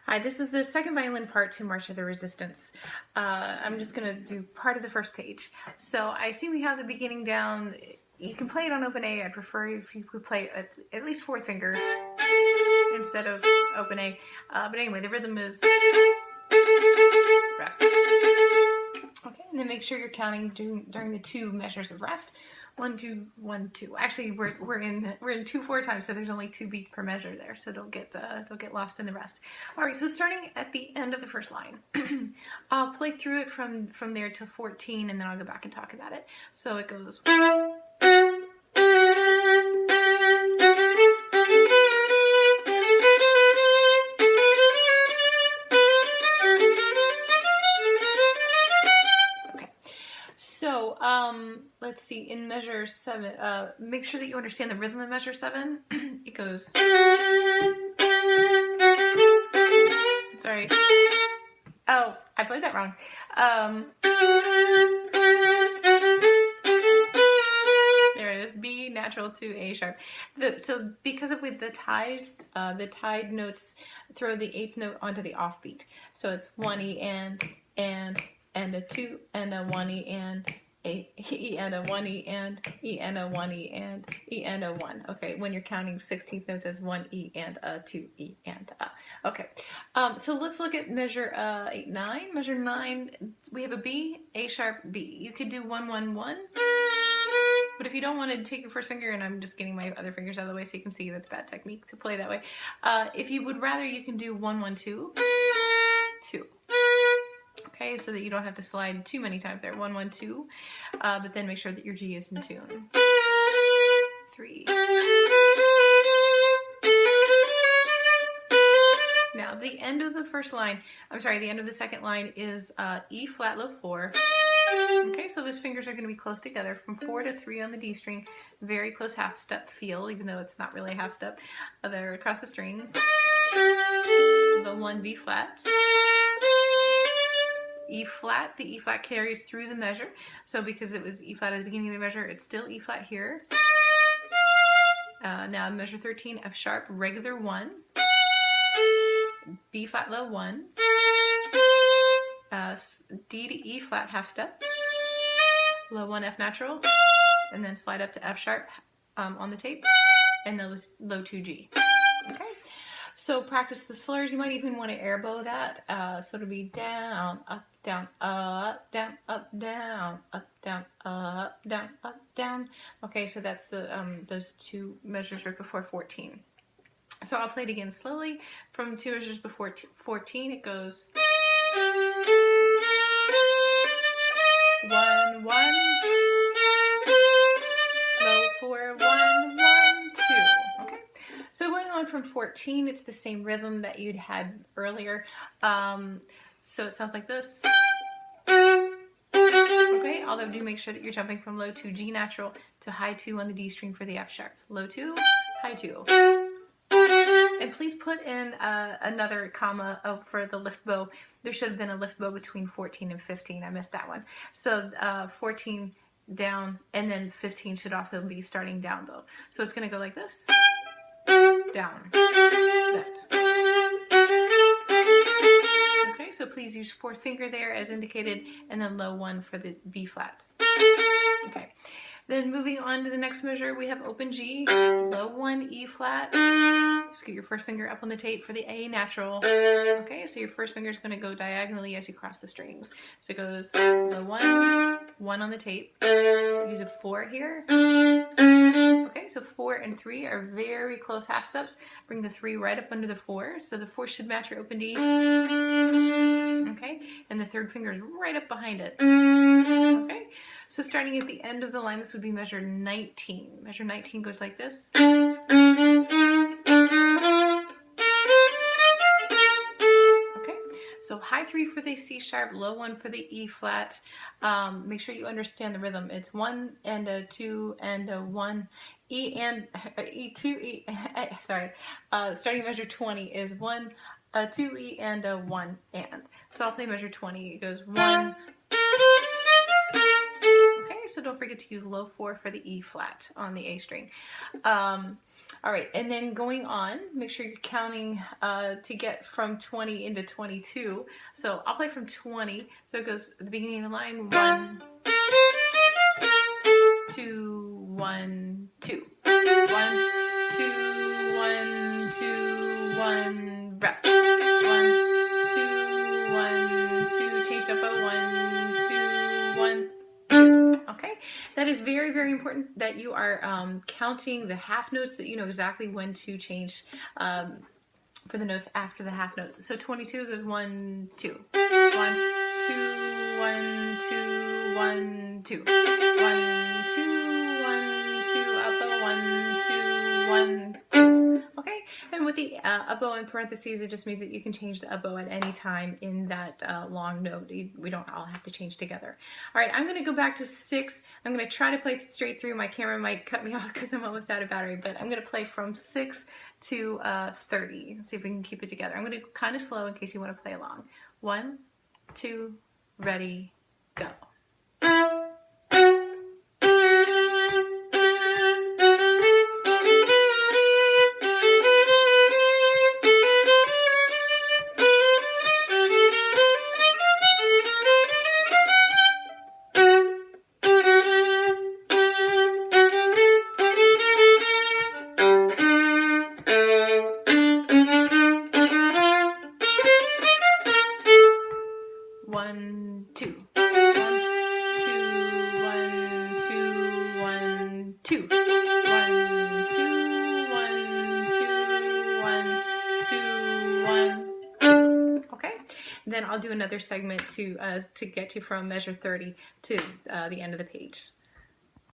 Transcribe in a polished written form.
Hi, this is the second violin part to March of the Resistance. I'm just going to do part of the first page. So I see we have the beginning down. You can play it on open A. I prefer if you could play it at least fourth finger instead of open A. But anyway, the rhythm is rest. Okay, and then make sure you're counting during the two measures of rest. 1, 2, 1, 2. Actually, we're in 2/4 time, so there's only 2 beats per measure there. So don't get lost in the rest. All right, so starting at the end of the first line, I'll play through it from there to 14, and then I'll go back and talk about it. So it goes. So, let's see, in measure 7, make sure that you understand the rhythm of measure 7. It goes. Sorry. Oh, I played that wrong. There it is, B natural to A sharp. So because of with the ties, the tied notes throw the 8th note onto the offbeat. So it's 1 E and a 2 and a 1 E and a E and a 1 E and E and a 1 E and E and a 1. Okay, when you're counting 16th notes as 1 E and a 2 E and a. Okay, so let's look at measure 8, 9. Measure 9, we have a B, A sharp, B. You could do 1, 1, 1. But if you don't want to take your first finger, and I'm just getting my other fingers out of the way so you can see that's bad technique to play that way. If you would rather, you can do 1, 1, 2, 2. Okay, so that you don't have to slide too many times there. 1, 1, 2. But then make sure that your G is in tune. 3. Now, the end of the first line, the end of the second line is E flat low 4. Okay, so those fingers are going to be close together from 4 to 3 on the D string. Very close half step feel, even though it's not really a half step. They're across the string. The 1 B flat. E flat, the E flat carries through the measure. So because it was E flat at the beginning of the measure, it's still E flat here. Now measure 13, F sharp, regular 1. B flat low 1. D to E flat half step. Low 1 F natural, and then slide up to F sharp on the tape, and then low 2 G. Okay, so practice the slurs. You might even want to air bow that. So it'll be down, up, down, up, down, up, down, up, down, up, down, up, down. Okay, so that's the those 2 measures right before 14. So I'll play it again slowly from 2 measures before 14. It goes. 1, 1, low 4, 1, 1, 2. Okay, so going on from 14, it's the same rhythm that you'd had earlier. So it sounds like this. Okay, although do make sure that you're jumping from low 2 G natural to high 2 on the D string for the F sharp. Low 2, high 2. And please put in another comma for the lift bow. There should have been a lift bow between 14 and 15. I missed that one. So 14 down, and then 15 should also be starting down bow. So it's going to go like this. Down, lift. Okay, so please use 4th finger there as indicated, and then low 1 for the B flat. Okay. Then moving on to the next measure, we have open G, low 1 E flat. Scoot your first finger up on the tape for the A natural. Okay, so your first finger is going to go diagonally as you cross the strings. So it goes low 1, 1 on the tape. Use a 4 here. Okay, so 4 and 3 are very close half steps. Bring the 3 right up under the 4. So the 4 should match your open D. Okay, and the 3rd finger is right up behind it. Okay, so starting at the end of the line, this would be measure 19. Measure 19 goes like this. Okay, so high 3 for the C sharp, low 1 for the E flat. Make sure you understand the rhythm. It's 1 and a 2 and a 1. E and E2, E, sorry. Starting measure 20 is 1, a 2E and a 1 and. So I'll play measure 20. It goes 1. Okay, so don't forget to use low 4 for the E flat on the A string. All right, and then going on, make sure you're counting to get from 20 into 22. So I'll play from 20. So it goes at the beginning of the line, 1, 2, 1, 2. 1, 2, 1, 2, 1, rest. 1, 2, 1, 2, change tempo, 1, 2, 1. Okay, that is very, very important that you are counting the half notes so that you know exactly when to change for the notes after the half notes. So 22 goes 1, 2. 1, 2, 1, 2, 1, 2. 1, 2, 1, 2, up a 1, 2, 1, 2. Okay, and with the up bow in parentheses, it just means that you can change the up bow at any time in that long note. We don't all have to change together. All right, I'm going to go back to 6. I'm going to try to play straight through. My camera might cut me off because I'm almost out of battery, but I'm going to play from 6 to 30. Let's see if we can keep it together. I'm going to go kind of slow in case you want to play along. 1, 2, ready, go. 1, 2. 1, 2, 1, 2, 1, 2. 1, 2, 1, 2, 1, 2. Okay, then I'll do another segment to get you from measure 30 to the end of the page.